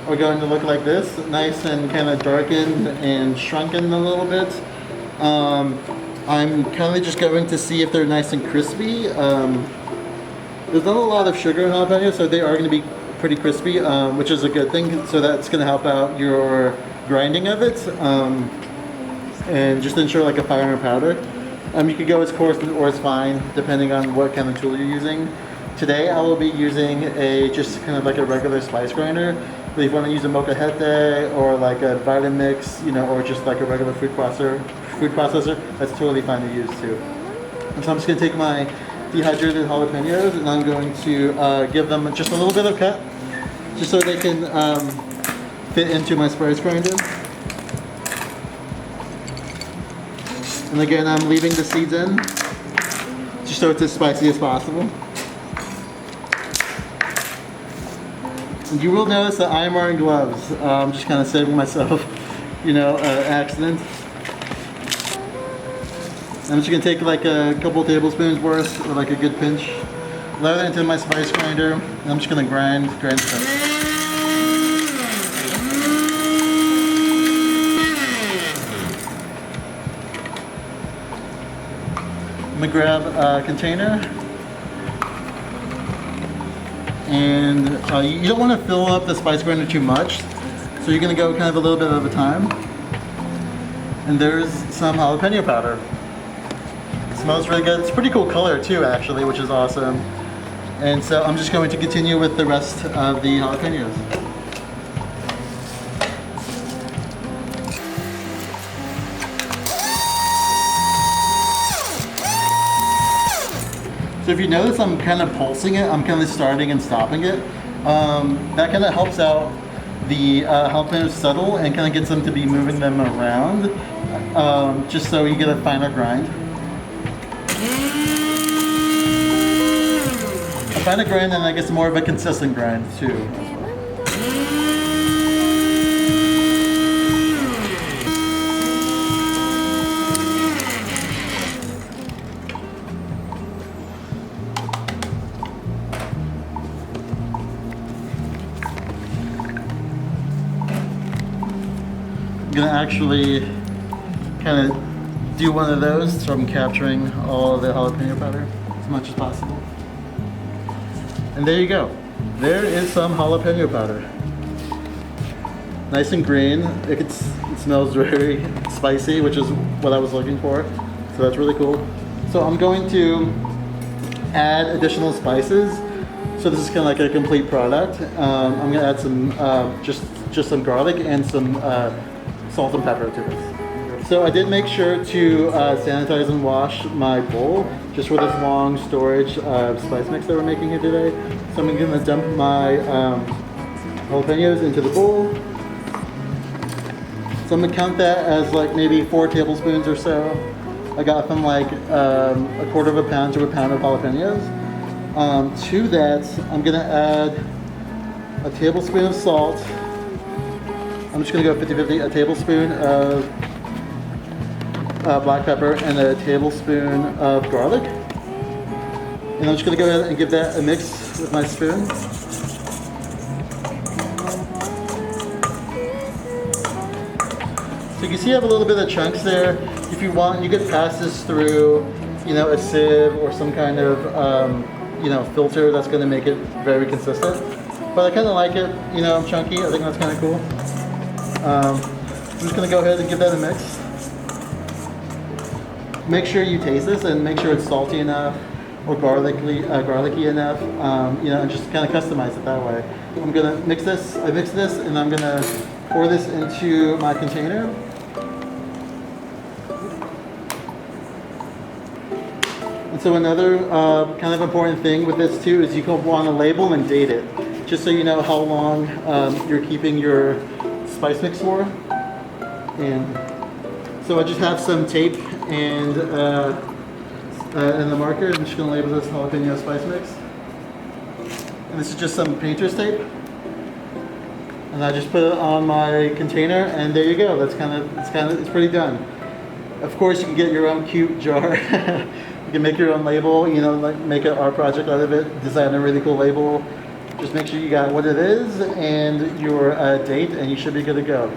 are going to look like this, nice and kind of darkened and shrunken a little bit. I'm kind of just going to see if they're nice and crispy. There's not a lot of sugar in jalapenos, so they are going to be pretty crispy, which is a good thing. So that's going to help out your grinding of it, and just ensure like a finer powder. You could go as coarse or as fine, depending on what kind of tool you're using. Today I will be using just kind of like a regular spice grinder. But if you want to use a molcajete or like a Vitamix, or just like a regular food processor, that's totally fine to use too. And so I'm just going to take my dehydrated jalapenos and I'm going to give them just a little bit of cut, just so they can fit into my spice grinder. And again, I'm leaving the seeds in, just so it's as spicy as possible. And you will notice that I am wearing gloves. I'm just kind of saving myself, an accident. I'm just going to take like a couple tablespoons worth, or like a good pinch, load it into my spice grinder, and I'm just going to grind stuff. I'm going to grab a container, and you don't want to fill up the spice grinder too much, so you're going to go kind of a little bit at a time. And there's some jalapeno powder. It smells really good. It's a pretty cool color too, actually, which is awesome. And so I'm just going to continue with the rest of the jalapenos. So if you notice, I'm kind of pulsing it. I'm kind of starting and stopping it. That kind of helps out the jalapenos settle and kind of gets them to be moving them around, just so you get a finer grind. A finer grind, and I guess more of a consistent grind too. I'm gonna actually kind of do one of those, so I'm capturing all of the jalapeno powder as much as possible. And there you go. There is some jalapeno powder. Nice and green. It smells very spicy, which is what I was looking for. So that's really cool. So I'm going to add additional spices. So this is kind of like a complete product. I'm gonna add some just some garlic and some salt and pepper to this. So I did make sure to sanitize and wash my bowl, just for this long storage spice mix that we're making here today. So I'm going to dump my jalapenos into the bowl. So I'm going to count that as like maybe 4 tablespoons or so. I got from like a quarter of a pound to a pound of jalapenos. To that, I'm going to add a tablespoon of salt. I'm just going to go 50-50, a tablespoon of black pepper and a tablespoon of garlic. And I'm just going to go ahead and give that a mix with my spoon. So you can see I have a little bit of chunks there. If you want, you could pass this through, a sieve or some kind of, filter that's going to make it very consistent. But I kind of like it, chunky. I think that's kind of cool. I'm just going to go ahead and give that a mix. Make sure you taste this and make sure it's salty enough or garlicky enough, and just kind of customize it that way. I'm going to mix this. I mix this and I'm going to pour this into my container. And so another kind of important thing with this too is you want to label and date it, just so you know how long you're keeping your spice mix for. And so I just have some tape and the marker. I'm just going to label this jalapeno spice mix. And this is just some painter's tape. And I just put it on my container, and there you go. It's pretty done. Of course, you can get your own cute jar. You can make your own label, like make an art project out of it, design a really cool label. Just make sure you got what it is and your date, and you should be good to go.